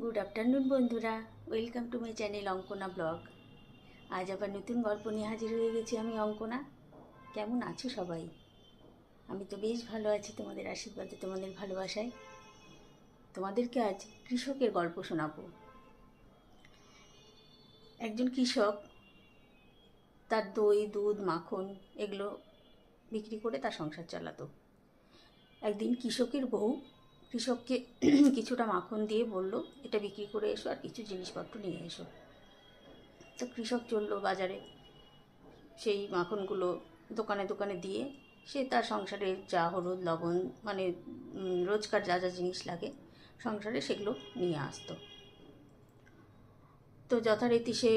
Good afternoon বন্ধুরা, welcome to my channel Ankana blog. আজ আবার নতুন গল্প নিয়ে হাজির হয়ে গেছি আমি অঙ্কনা। কেমন আছো সবাই? আমি তো বেশ ভালো আছি, তোমাদের আশীর্বাদে, তোমাদের ভালোবাসায়। তোমাদেরকে আজ কৃষকের গল্প শোনাবো। একজন কৃষক তার দই, দুধ, মাখন এগুলো বিক্রি করে তার সংসার চালাতো। একদিন কৃষকের বউ কৃষককে কিছুটা মাখন দিয়ে বলল, এটা বিক্রি করে এসো আর কিছু জিনিসপত্র নিয়ে এসো। তো কৃষক চললো বাজারে, সেই মাখনগুলো দোকানে দোকানে দিয়ে সে তার সংসারের যা হলুদ লবণ মানে রোজকার যা যা জিনিস লাগে সংসারে সেগুলো নিয়ে আসতো। তো যথারীতি সে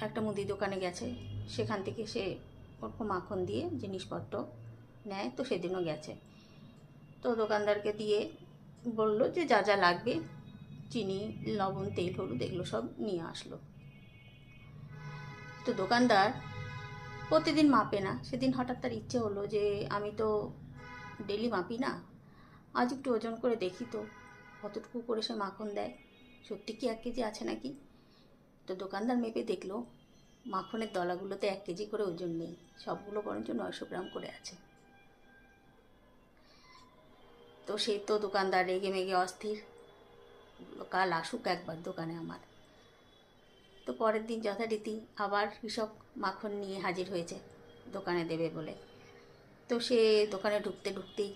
একটা মুদি দোকানে গেছে, সেখান থেকে সে ওরকম মাখন দিয়ে জিনিসপত্র নেয়। তো সেদিনও গেছে, তো দোকানদারকে দিয়ে বলল যে যা যা লাগবে চিনি, লবণ, তেল, হলুদ এগুলো সব নিয়ে আসলো। তো দোকানদার প্রতিদিন মাপে না, সেদিন হঠাৎ তার ইচ্ছে হলো যে আমি তো ডেলি মাপি না, আজ একটু ওজন করে দেখি তো কতটুকু করে সে মাখন দেয়, সত্যি কি 1 কেজি আছে নাকি। তো দোকানদার মেপে দেখলো মাখনের দলাগুলোতে 1 কেজি করে ওজন নেই, সবগুলো বরঞ্চ 900 গ্রাম করে আছে। তো সে তো দোকানদার রেগে মেগে অস্থির, কাল আসুক একবার দোকানে আমার। তো পরের দিন যথারীতি আবার কৃষক মাখন নিয়ে হাজির হয়েছে দোকানে দেবে বলে। তো সে দোকানে ঢুকতে ঢুকতেই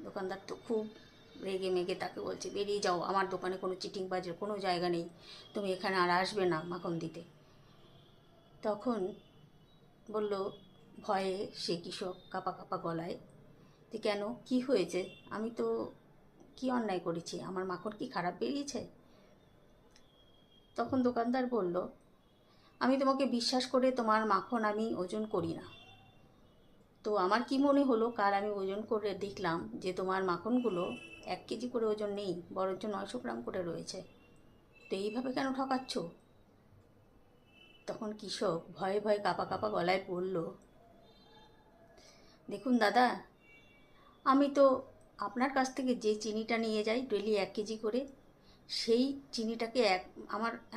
দোকানদার তো খুব রেগে মেগে তাকে বলছে, বেরিয়ে যাও, আমার দোকানে কোনো চিটিংবাজের কোনো জায়গা নেই, তুমি এখানে আর আসবে না মাখন দিতে। তখন বলল ভয়ে সে কৃষক কাঁপা কাঁপা গলায়, যে কেন, কি হয়েছে, আমি তো কি অন্যায় করেছি, আমার মাখন কি খারাপ বেরিয়েছে? তখন দোকানদার বলল, আমি তোমাকে বিশ্বাস করে তোমার মাখন আমি ওজন করি না, তো আমার কি মনে হলো কাল আমি ওজন করে দেখলাম যে তোমার মাখনগুলো 1 কেজি করে ওজন নেই, বরঞ্চ 900 গ্রাম করে রয়েছে, তো এইভাবে কেন ঠকাচ্ছ? তখন কৃষক ভয়ে ভয়ে কাঁপা কাঁপা গলায় বলল, দেখুন দাদা, আমি তো আপনার কাছ থেকে যে চিনিটা নিয়ে যাই ডেলি 1 কেজি করে, সেই চিনিটাকে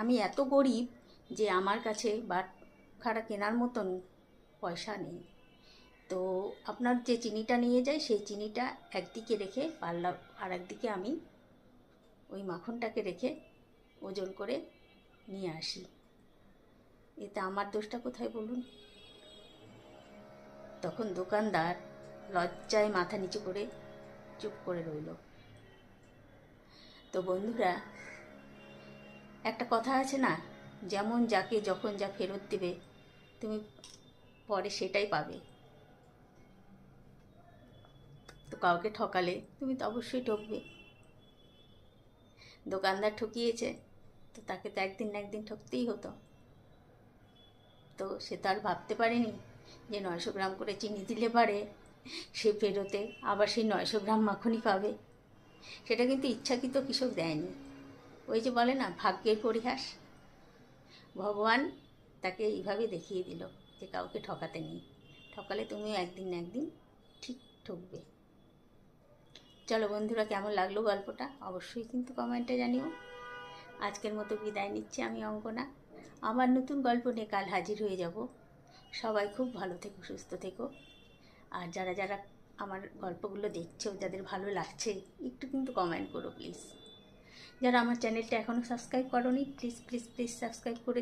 আমি এত গরিব যে আমার কাছে বাটখারা কেনার মতন পয়সা নেই। তো আপনার যে চিনিটা নিয়ে যাই সেই চিনিটা একদিকে রেখে পাল্লা আর একদিকে আমি ওই মাখনটাকে রেখে ওজন করে নিয়ে আসি, এতে আমার দোষটা কোথায় বলুন? তখন দোকানদার লজ্জায় মাথা নিচু করে চুপ করে রইল। তো বন্ধুরা, একটা কথা আছে না, যেমন যাকে যখন যা ফেরত দেবে তুমি পরে সেটাই পাবে। তো কাউকে ঠকালে তুমি তো অবশ্যই ঠকবে। দোকানদার ঠকিয়েছে, তো তাকে তো একদিন না একদিন ঠকতেই হতো। তো সে তো আর ভাবতে পারেনি যে 900 গ্রাম করে চিনি দিলে পারে সে ফেরতে আবার সেই 900 গ্রাম মাখনই পাবে। সেটা কিন্তু ইচ্ছাকৃত কৃষক দেয়নি, ওই যে বলে না ভাগ্যের পরিহাস, ভগবান তাকে এইভাবে দেখিয়ে দিল যে কাউকে ঠকাতে নেই, ঠকালে তুমিও একদিন না একদিন ঠিক ঠকবে। চলো বন্ধুরা, কেমন লাগলো গল্পটা অবশ্যই কিন্তু কমেন্টে জানিও। আজকের মতো বিদায় নিচ্ছি আমি অঙ্কনা, আবার নতুন গল্প নিয়ে কাল হাজির হয়ে যাব। সবাই খুব ভালো থেকো, সুস্থ থেকো। আর যারা যারা আমার গল্পগুলো দেখছো, যাদের ভালো লাগছে একটু কিন্তু কমেন্ট করো প্লিজ। যারা আমার চ্যানেলটা এখনও সাবস্ক্রাইব করোনি, প্লিজ প্লিজ প্লিজ সাবস্ক্রাইব করে দিও।